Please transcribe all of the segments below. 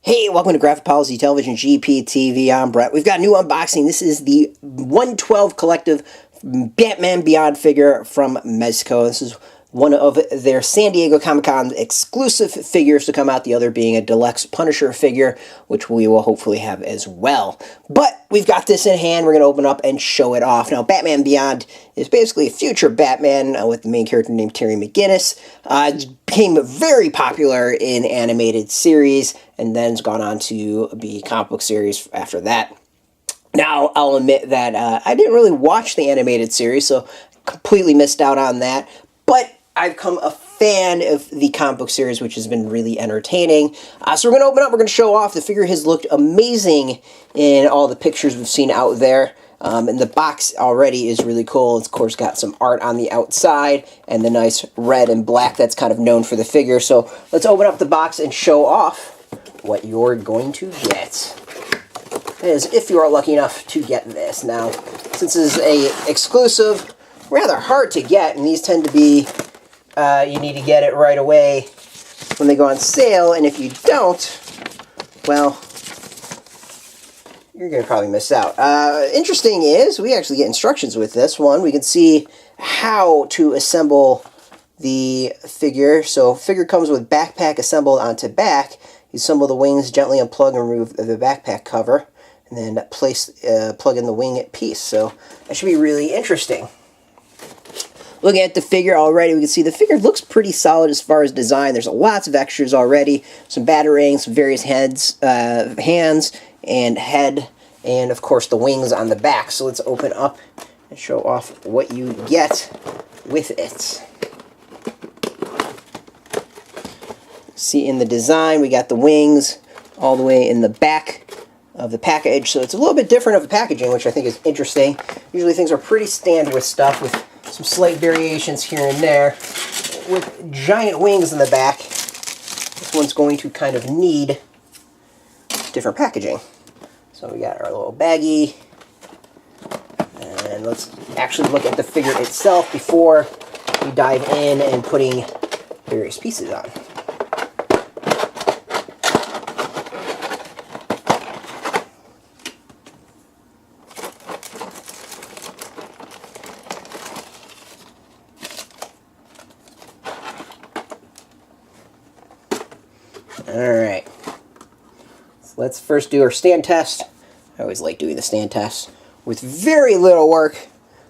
Hey, welcome to Graphic Policy Television GPTV. I'm Brett. We've got a new unboxing. This is the 112 Collective Batman Beyond figure from Mezco. This is one of their San Diego Comic-Con exclusive figures to come out, the other being a deluxe Punisher figure, which we will hopefully have as well. But we've got this in hand. We're going to open up and show it off. Now, Batman Beyond is basically a future Batman with the main character named Terry McGinnis. It became very popular in animated series, and then it's gone on to be comic book series after that. Now, I'll admit that I didn't really watch the animated series, so completely missed out on that. But I've become a fan of the comic book series, which has been really entertaining. So we're going to open up, we're going to show off. The figure has looked amazing in all the pictures we've seen out there. And the box already is really cool. It's, of course, got some art on the outside and the nice red and black that's kind of known for the figure. So let's open up the box and show off what you're going to get. That is, if you are lucky enough to get this. Now, since this is a exclusive, rather hard to get, and these tend to be, you need to get it right away when they go on sale, and if you don't, well, you're going to probably miss out. Interesting is, we actually get instructions with this one. We can see how to assemble the figure. So, figure comes with backpack assembled onto back. You assemble the wings, gently unplug and remove the backpack cover, and then plug in the wing piece. So, that should be really interesting. Looking at the figure already, we can see the figure looks pretty solid as far as design. There's lots of extras already. Some batarangs, some various hands and head, and of course the wings on the back. So let's open up and show off what you get with it. See in the design, we got the wings all the way in the back of the package. So it's a little bit different of the packaging, which I think is interesting. Usually things are pretty standard with stuff, with some slight variations here and there. With giant wings in the back, this one's going to kind of need different packaging. So we got our little baggie, and let's actually look at the figure itself before we dive in and putting various pieces on. Alright, so let's first do our stand test. I always like doing the stand test. With very little work,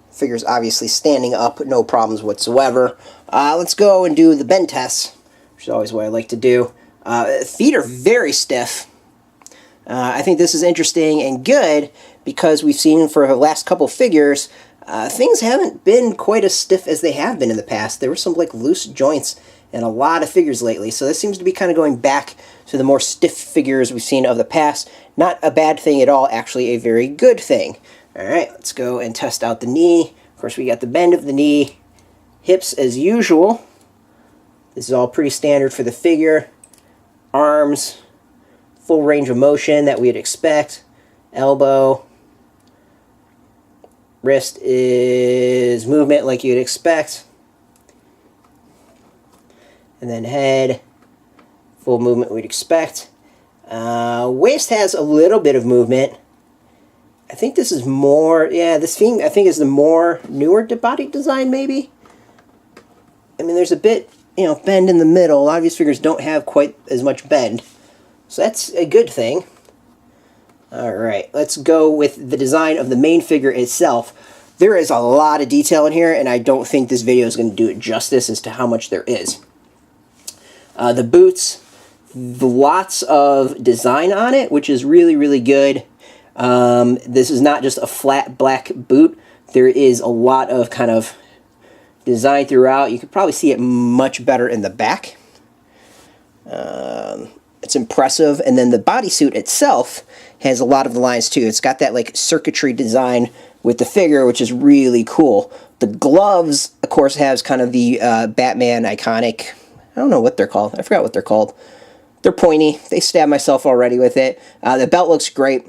the figure's obviously standing up, no problems whatsoever. Let's go and do the bend test, which is always what I like to do. Feet are very stiff. I think this is interesting and good because we've seen for the last couple figures, things haven't been quite as stiff as they have been in the past. There were some like loose joints in a lot of figures lately, so this seems to be kind of going back to the more stiff figures we've seen of the past. Not a bad thing at all, actually a very good thing. Alright, let's go and test out the knee. Of course, we got the bend of the knee, hips as usual. This is all pretty standard for the figure. Arms, full range of motion that we'd expect. Elbow. Wrist is movement like you'd expect. And then head, full movement we'd expect. Waist has a little bit of movement. I think this is more, yeah, this theme I think is the more newer body design maybe. I mean, there's a bit, bend in the middle. A lot of these figures don't have quite as much bend. So that's a good thing. Alright, let's go with the design of the main figure itself. There is a lot of detail in here, and I don't think this video is going to do it justice as to how much there is. The boots, lots of design on it, which is really, really good. This is not just a flat black boot. There is a lot of kind of design throughout. You could probably see it much better in the back. It's impressive. And then the bodysuit itself has a lot of the lines too. It's got that like circuitry design with the figure, which is really cool. The gloves, of course, has kind of the Batman iconic, I don't know what they're called. I forgot what they're called. They're pointy. They stabbed myself already with it. The belt looks great.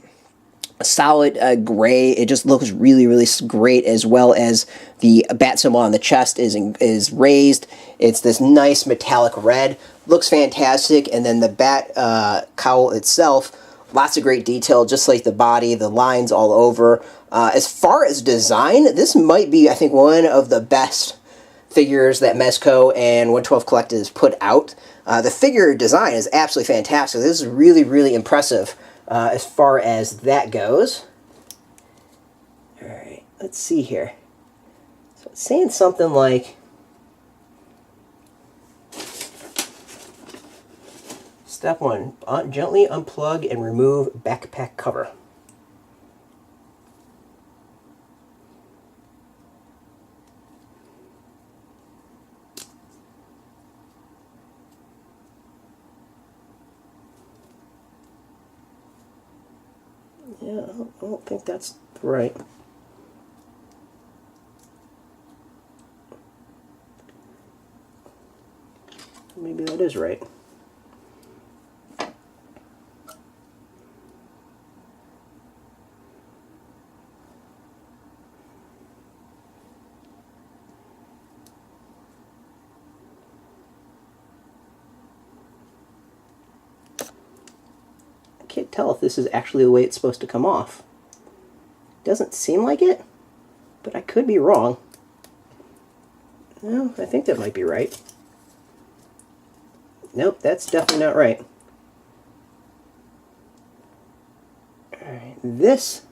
solid gray. It just looks really, really great, as well as the bat symbol on the chest is raised. It's this nice metallic red. Looks fantastic. And then the bat cowl itself, lots of great detail, just like the body, the lines all over. As far as design, this might be, I think, one of the best figures that Mezco and 112 Collective has put out. The figure design is absolutely fantastic. This is really, really impressive as far as that goes. Alright, let's see here. So it's saying something like, step 1, gently unplug and remove backpack cover. Yeah, I don't think that's right. Maybe that is right. Can't tell if this is actually the way it's supposed to come off. Doesn't seem like it, but I could be wrong. No, I think that might be right. Nope, that's definitely not right. Alright, this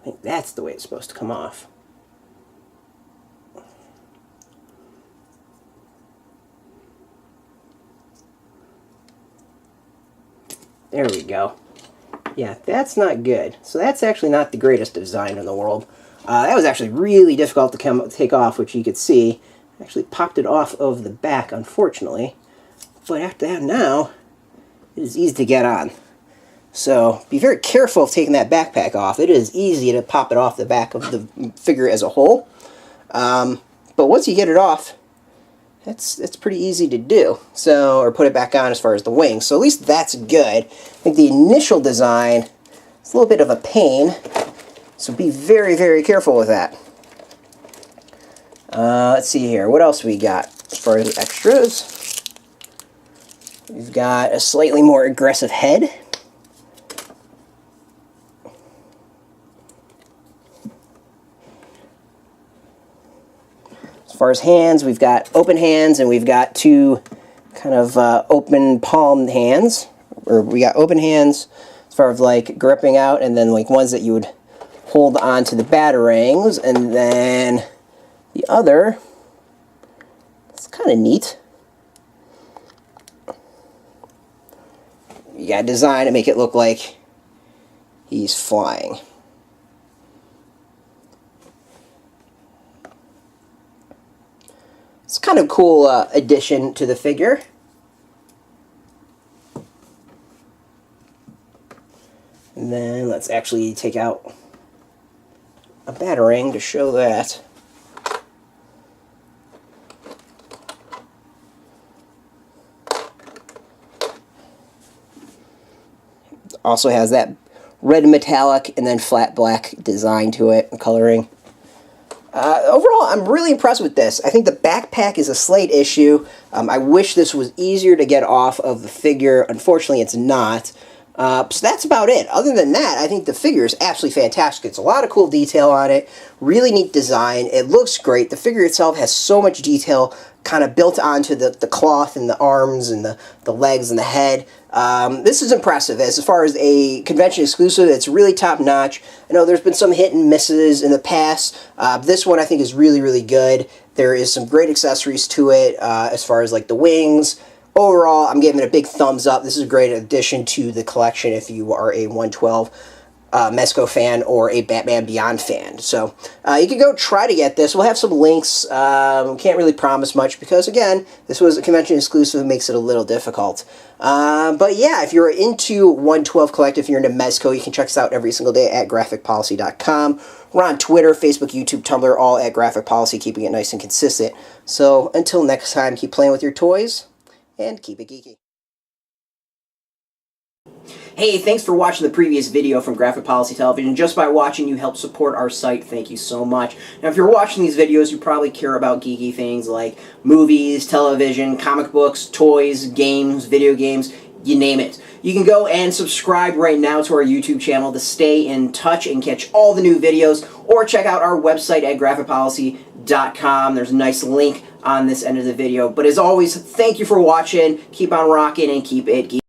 I think that's the way it's supposed to come off. There we go. Yeah, that's not good. So that's actually not the greatest design in the world. That was actually really difficult to take off, which you could see. I actually popped it off of the back, unfortunately. But after that, now, it is easy to get on. So be very careful of taking that backpack off. It is easy to pop it off the back of the figure as a whole. But once you get it off, it's pretty easy to do. So, or put it back on as far as the wings. So at least that's good. I think the initial design is a little bit of a pain. So be very, very careful with that. Let's see here. What else we got as far as extras? We've got a slightly more aggressive head. As far as hands, we've got open hands, and we've got two kind of open palmed hands. Or we got open hands as far as like gripping out, and then like ones that you would hold onto the batarangs, and then the other, it's kind of neat. You got to design to make it look like he's flying. It's kind of cool addition to the figure. And then let's actually take out a batarang to show that. Also has that red metallic and then flat black design to it and coloring. Overall, I'm really impressed with this. I think the backpack is a slight issue. I wish this was easier to get off of the figure. Unfortunately, it's not. So that's about it. Other than that, I think the figure is absolutely fantastic. It's a lot of cool detail on it. Really neat design. It looks great. The figure itself has so much detail kind of built onto the cloth and the arms and the legs and the head. This is impressive. As far as a convention exclusive, it's really top notch. I know there's been some hit and misses in the past. This one I think is really, really good. There is some great accessories to it as far as like the wings. Overall, I'm giving it a big thumbs up. This is a great addition to the collection if you are a 112 Mezco fan or a Batman Beyond fan. So you can go try to get this. We'll have some links. Can't really promise much because, again, this was a convention exclusive. It makes it a little difficult. But yeah, if you're into 112 Collective, if you're into Mezco, you can check us out every single day at graphicpolicy.com. We're on Twitter, Facebook, YouTube, Tumblr, all at Graphic Policy, keeping it nice and consistent. So until next time, keep playing with your toys and keep it geeky. Hey, thanks for watching the previous video from Graphic Policy Television. Just by watching, you help support our site. Thank you so much. Now, if you're watching these videos, you probably care about geeky things like movies, television, comic books, toys, games, video games, you name it. You can go and subscribe right now to our YouTube channel to stay in touch and catch all the new videos, or check out our website at graphicpolicy.com. There's a nice link on this end of the video. But as always, thank you for watching. Keep on rocking and keep it geeky.